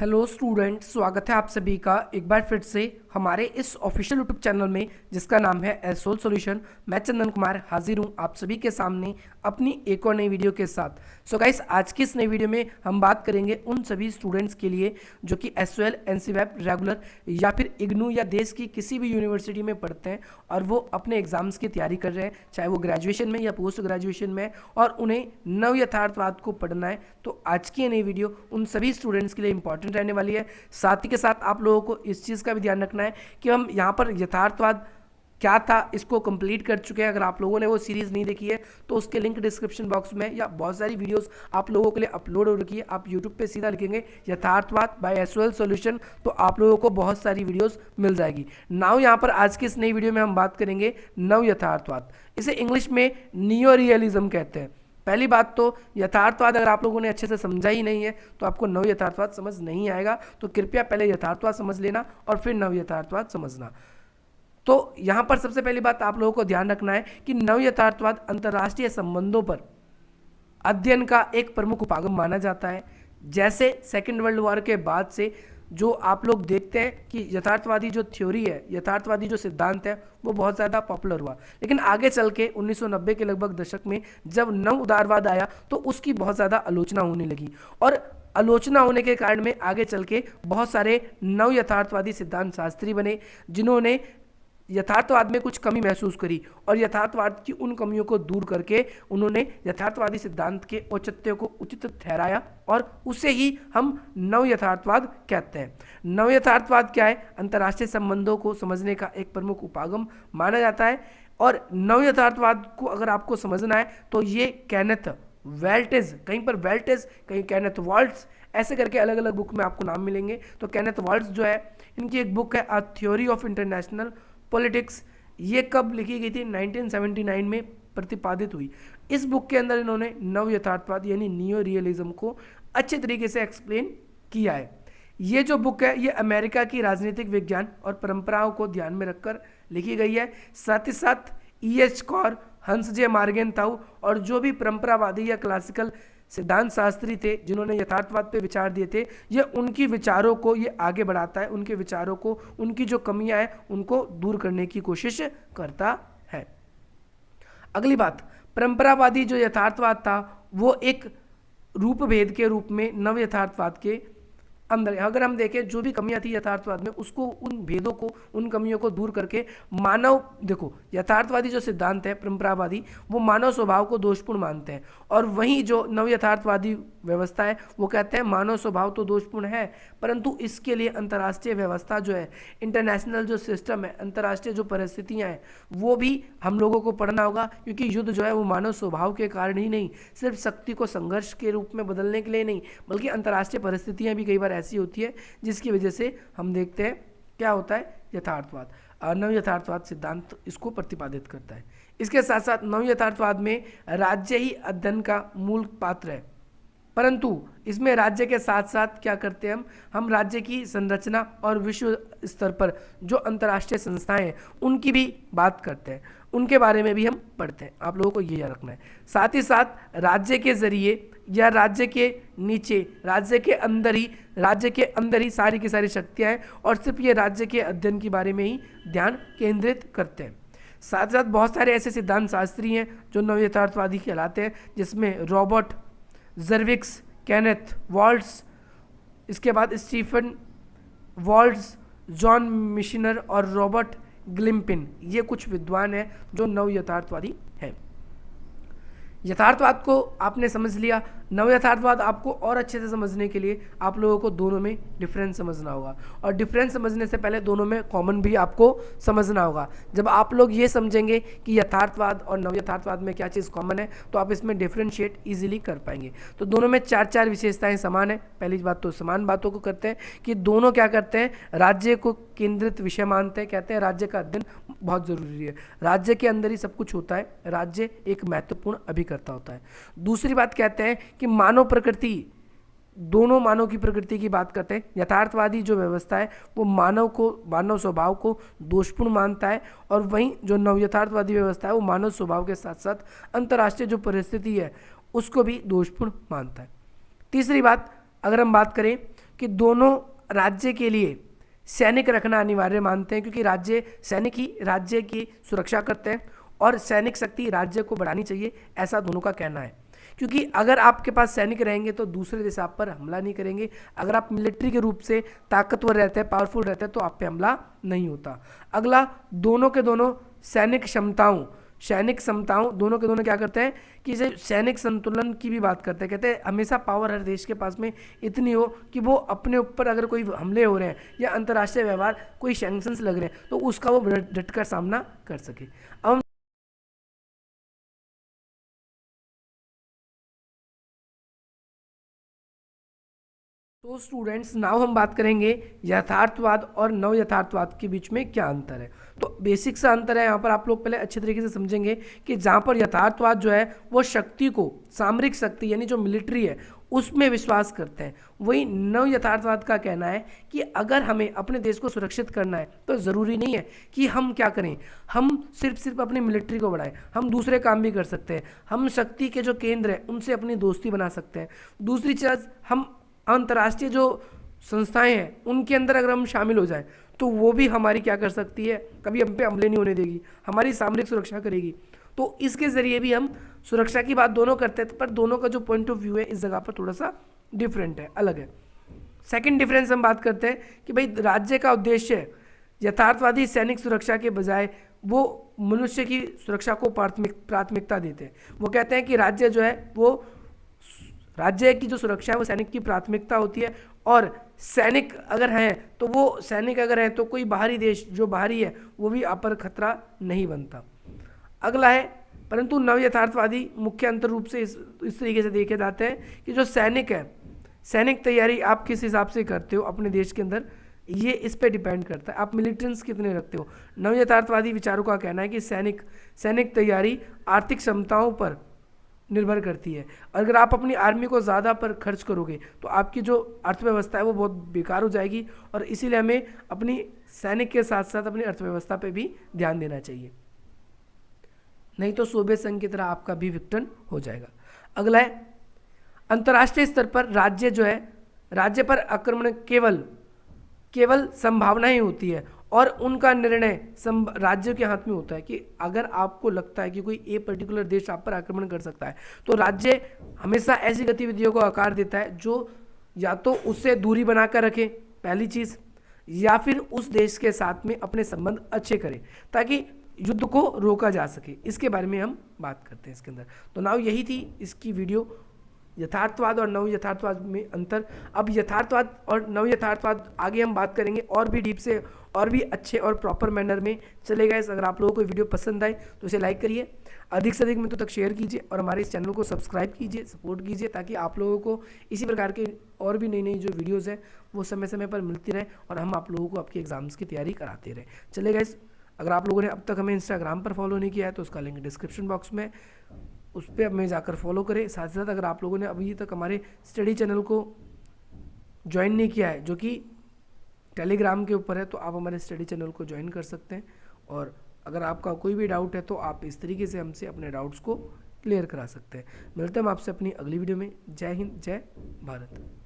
Hello student, स्वागत है आप सभी का एक बार फिर से हमारे इस ऑफिशियल यूट्यूब चैनल में जिसका नाम है एसोल सॉल्यूशन। मैं चंदन कुमार हाजिर हूं आप सभी के सामने अपनी एक और नई वीडियो के साथ। सो गाइस, आज की इस नई वीडियो में हम बात करेंगे उन सभी स्टूडेंट्स के लिए जो कि एसओएल, एनसीवैप रेगुलर या फिर इग्नू या देश की किसी भी यूनिवर्सिटी में पढ़ते हैं और वो अपने एग्जाम्स की तैयारी कर रहे हैं, चाहे वो ग्रेजुएशन में या पोस्ट ग्रेजुएशन में, और उन्हें नव यथार्थवाद को पढ़ना है। तो आज की ये नई वीडियो उन सभी स्टूडेंट्स के लिए इंपॉर्टेंट रहने वाली है। साथ ही के साथ आप लोगों को इस चीज़ का भी ध्यान रखना है कि हम यहाँ पर यथार्थवाद क्या था इसको कंप्लीट कर चुके हैं। अगर आप लोगों ने वो सीरीज़ नहीं देखी है तो उसके लिंक डिस्क्रिप्शन बॉक्स में या बहुत सारी वीडियोस आप लोगों के लिए अपलोड हो रखी है। आप यूट्यूब पे सीधा लिखेंगे यथार्थवाद बाय एसओएल सॉल्यूशन तो आप लोगों को बहुत सारी वीडियोस मिल जाएगी। नाउ यहाँ पर आज की इस नई वीडियो में हम बात करेंगे नव यथार्थवाद। इसे इंग्लिश में नियो रियलिज्म कहते हैं। पहली बात तो यथार्थवाद अगर आप लोगों ने अच्छे से समझा ही नहीं है तो आपको नव यथार्थवाद समझ नहीं आएगा। तो कृपया पहले यथार्थवाद समझ लेना और फिर नव यथार्थवाद समझना। तो यहाँ पर सबसे पहली बात आप लोगों को ध्यान रखना है कि नव यथार्थवाद अंतर्राष्ट्रीय संबंधों पर अध्ययन का एक प्रमुख उपागम माना जाता है। जैसे सेकेंड वर्ल्ड वॉर के बाद से जो आप लोग देखते हैं कि यथार्थवादी जो थ्योरी है, यथार्थवादी जो सिद्धांत है, वो बहुत ज़्यादा पॉपुलर हुआ। लेकिन आगे चल के 1990 के लगभग दशक में जब नव उदारवाद आया तो उसकी बहुत ज़्यादा आलोचना होने लगी, और आलोचना होने के कारण में आगे चल के बहुत सारे नव यथार्थवादी सिद्धांत शास्त्री बने जिन्होंने यथार्थवाद में कुछ कमी महसूस करी और यथार्थवाद की उन कमियों को दूर करके उन्होंने यथार्थवादी सिद्धांत के औचित्य को उचित ठहराया और उसे ही हम नव यथार्थवाद कहते हैं। नव यथार्थवाद क्या है? अंतर्राष्ट्रीय संबंधों को समझने का एक प्रमुख उपागम माना जाता है। और नव यथार्थवाद को अगर आपको समझना है तो ये केनेथ वेल्टेज, कहीं पर वेल्टेज, कहीं केनेथ वॉल्ट्ज, ऐसे करके अलग अलग बुक में आपको नाम मिलेंगे। तो केनेथ वॉल्ट्ज जो है, इनकी एक बुक है a theory of international politics. ये कब लिखी गई थी? 1979 में प्रतिपादित हुई। इस बुक के अंदर इन्होंने नव यथार्थवाद यानी नियो रियलिज्म को अच्छे तरीके से एक्सप्लेन किया है। ये जो बुक है ये अमेरिका की राजनीतिक विज्ञान और परंपराओं को ध्यान में रखकर लिखी गई है। साथ ही साथ E.H. कॉर, हंस जे मार्गेनथाउ और जो भी परंपरावादी या क्लासिकल सिद्धांत शास्त्री थे जिन्होंने यथार्थवाद पे विचार दिए थे, ये उनकी विचारों को ये आगे बढ़ाता है, उनके विचारों को, उनकी जो कमियां हैं उनको दूर करने की कोशिश करता है। अगली बात, परंपरावादी जो यथार्थवाद था वो एक रूप भेद के रूप में नव यथार्थवाद के अंदर, अगर हम देखें जो भी कमियां थी यथार्थवाद में उसको, उन भेदों को, उन कमियों को दूर करके मानव, देखो यथार्थवादी जो सिद्धांत है परंपरावादी, वो मानव स्वभाव को दोषपूर्ण मानते हैं, और वहीं जो नव यथार्थवादी व्यवस्था है वो कहते हैं मानव स्वभाव तो दोषपूर्ण है परंतु इसके लिए अंतर्राष्ट्रीय व्यवस्था जो है, इंटरनेशनल जो सिस्टम है, अंतर्राष्ट्रीय जो परिस्थितियाँ हैं वो भी हम लोगों को पढ़ना होगा। क्योंकि युद्ध जो है वो मानव स्वभाव के कारण ही नहीं, सिर्फ शक्ति को संघर्ष के रूप में बदलने के लिए नहीं, बल्कि अंतर्राष्ट्रीय परिस्थितियाँ भी कई बार ऐसी होती है जिसकी वजह से हम देखते हैं क्या होता है, यथार्थवाद, नव यथार्थवाद सिद्धांत इसको प्रतिपादित करता है। इसके साथ साथ नव यथार्थवाद में राज्य ही अध्ययन का मूल पात्र है, परंतु इसमें राज्य के साथ साथ क्या करते हैं हम राज्य की संरचना और विश्व स्तर पर जो अंतर्राष्ट्रीय संस्थाएं हैं उनकी भी बात करते हैं, उनके बारे में भी हम पढ़ते हैं। आप लोगों को ये याद रखना है। साथ ही साथ राज्य के जरिए या राज्य के नीचे, राज्य के अंदर ही सारी की सारी शक्तियाँ हैं और सिर्फ ये राज्य के अध्ययन के बारे में ही ध्यान केंद्रित करते हैं। साथ साथ बहुत सारे ऐसे सिद्धांत शास्त्री हैं जो नव यथार्थवादी कहलाते हैं, जिसमें रॉबर्ट जर्विक्स, केनेथ वॉल्ट्ज, इसके बाद स्टीफन वॉल्ट्ज, जॉन मिशनर और रॉबर्ट ग्लिम्पिन, ये कुछ विद्वान हैं जो नव यथार्थवादी हैं। यथार्थवाद को आपने समझ लिया। नव यथार्थवाद आपको और अच्छे से समझने के लिए आप लोगों को दोनों में डिफरेंस समझना होगा, और डिफरेंस समझने से पहले दोनों में कॉमन भी आपको समझना होगा। जब आप लोग ये समझेंगे कि यथार्थवाद और नव यथार्थवाद में क्या चीज़ कॉमन है तो आप इसमें डिफ्रेंशिएट इजीली कर पाएंगे। तो दोनों में चार चार विशेषताएं समान है। पहली बात तो समान बातों को करते हैं कि दोनों क्या करते हैं, राज्य को केंद्रित विषय मानते हैं, कहते हैं राज्य का अध्ययन बहुत ज़रूरी है, राज्य के अंदर ही सब कुछ होता है, राज्य एक महत्वपूर्ण अभिकर्ता होता है। दूसरी बात कहते हैं कि मानव प्रकृति, दोनों मानव की प्रकृति की बात करते हैं। यथार्थवादी जो व्यवस्था है वो मानव स्वभाव को दोषपूर्ण मानता है, और वहीं जो नव यथार्थवादी व्यवस्था है वो मानव स्वभाव के साथ साथ अंतर्राष्ट्रीय जो परिस्थिति है उसको भी दोषपूर्ण मानता है। तीसरी बात अगर हम बात करें कि दोनों राज्य के लिए सैनिक रखना अनिवार्य मानते हैं, क्योंकि राज्य सैनिक ही राज्य की सुरक्षा करते हैं और सैनिक शक्ति राज्य को बढ़ानी चाहिए, ऐसा दोनों का कहना है। क्योंकि अगर आपके पास सैनिक रहेंगे तो दूसरे देश आप पर हमला नहीं करेंगे। अगर आप मिलिट्री के रूप से ताकतवर रहते हैं, पावरफुल रहते हैं, तो आप पे हमला नहीं होता। अगला, दोनों के दोनों सैनिक क्षमताओं दोनों के दोनों क्या करते हैं कि सैनिक संतुलन की भी बात करते हैं। कहते हैं हमेशा पावर हर देश के पास में इतनी हो कि वो अपने ऊपर अगर कोई हमले हो रहे हैं या अंतर्राष्ट्रीय व्यवहार कोई सैंक्शंस लग रहे हैं तो उसका वो डटकर सामना कर सके। अब तो स्टूडेंट्स, नाउ हम बात करेंगे यथार्थवाद और नव यथार्थवाद के बीच में क्या अंतर है। तो बेसिक सा अंतर है यहाँ पर, आप लोग पहले अच्छे तरीके से समझेंगे कि जहाँ पर यथार्थवाद जो है वो शक्ति को, सामरिक शक्ति यानी जो मिलिट्री है उसमें विश्वास करते हैं, वही नव यथार्थवाद का कहना है कि अगर हमें अपने देश को सुरक्षित करना है तो ज़रूरी नहीं है कि हम क्या करें, हम सिर्फ अपनी मिलिट्री को बढ़ाएं, हम दूसरे काम भी कर सकते हैं, हम शक्ति के जो केंद्र हैं उनसे अपनी दोस्ती बना सकते हैं। दूसरी चीज़, हम अंतर्राष्ट्रीय जो संस्थाएं हैं उनके अंदर अगर हम शामिल हो जाएं तो वो भी हमारी क्या कर सकती है, कभी हम पे हमले नहीं होने देगी, हमारी सामरिक सुरक्षा करेगी। तो इसके ज़रिए भी हम सुरक्षा की बात दोनों करते हैं, पर दोनों का जो पॉइंट ऑफ व्यू है इस जगह पर थोड़ा सा डिफरेंट है, अलग है। सेकंड डिफरेंस हम बात करते हैं कि भाई राज्य का उद्देश्य यथार्थवादी सैनिक सुरक्षा के बजाय वो मनुष्य की सुरक्षा को प्राथमिकता देते हैं। वो कहते हैं कि राज्य जो है वो, राज्य की जो सुरक्षा है वो सैनिक की प्राथमिकता होती है, और सैनिक अगर हैं तो कोई बाहरी देश जो बाहरी है वो भी आप पर खतरा नहीं बनता। अगला है, परंतु नव यथार्थवादी मुख्य अंतर रूप से इस तरीके से देखे जाते हैं कि जो सैनिक है, सैनिक तैयारी आप किस हिसाब से करते हो अपने देश के अंदर, ये इस पे डिपेंड करता है, आप मिलिटेंट्स कितने रखते हो। नव यथार्थवादी विचारों का कहना है कि सैनिक तैयारी आर्थिक क्षमताओं पर निर्भर करती है। अगर आप अपनी आर्मी को ज़्यादा पर खर्च करोगे तो आपकी जो अर्थव्यवस्था है वो बहुत बेकार हो जाएगी, और इसीलिए हमें अपनी सैनिक के साथ साथ अपनी अर्थव्यवस्था पे भी ध्यान देना चाहिए, नहीं तो सोवियत संघ की तरह आपका भी विघटन हो जाएगा। अगला है, अंतर्राष्ट्रीय स्तर पर राज्य जो है, राज्य पर आक्रमण केवल संभावना ही होती है, और उनका निर्णय राज्यों के हाथ में होता है कि अगर आपको लगता है कि कोई एक पर्टिकुलर देश आप पर आक्रमण कर सकता है तो राज्य हमेशा ऐसी गतिविधियों को आकार देता है जो या तो उससे दूरी बनाकर रखे, पहली चीज़, या फिर उस देश के साथ में अपने संबंध अच्छे करे ताकि युद्ध को रोका जा सके। इसके बारे में हम बात करते हैं इसके अंदर। तो नाउ यही थी इसकी वीडियो, यथार्थवाद और नव यथार्थवाद में अंतर। अब यथार्थवाद और नव यथार्थवाद आगे हम बात करेंगे और भी डीप से, और भी अच्छे और प्रॉपर मैनर में चलेगा। अगर आप लोगों को वीडियो पसंद आए तो इसे लाइक करिए, अधिक से अधिक मित्रों तक शेयर कीजिए, और हमारे इस चैनल को सब्सक्राइब कीजिए, सपोर्ट कीजिए, ताकि आप लोगों को इसी प्रकार के और भी नई नई जो वीडियोज़ हैं वो समय समय पर मिलती रहे, और हम आप लोगों को आपकी एग्जाम्स की तैयारी कराते रहे। चलेगा। अगर आप लोगों ने अब तक हमें इंस्टाग्राम पर फॉलो नहीं किया है तो उसका लिंक डिस्क्रिप्शन बॉक्स में, उस पर हमें जाकर फॉलो करें। साथ ही साथ अगर आप लोगों ने अभी तक हमारे स्टडी चैनल को ज्वाइन नहीं किया है, जो कि टेलीग्राम के ऊपर है, तो आप हमारे स्टडी चैनल को ज्वाइन कर सकते हैं। और अगर आपका कोई भी डाउट है तो आप इस तरीके से हमसे अपने डाउट्स को क्लियर करा सकते हैं। मिलते हैं हम आपसे अपनी अगली वीडियो में। जय हिंद, जय भारत।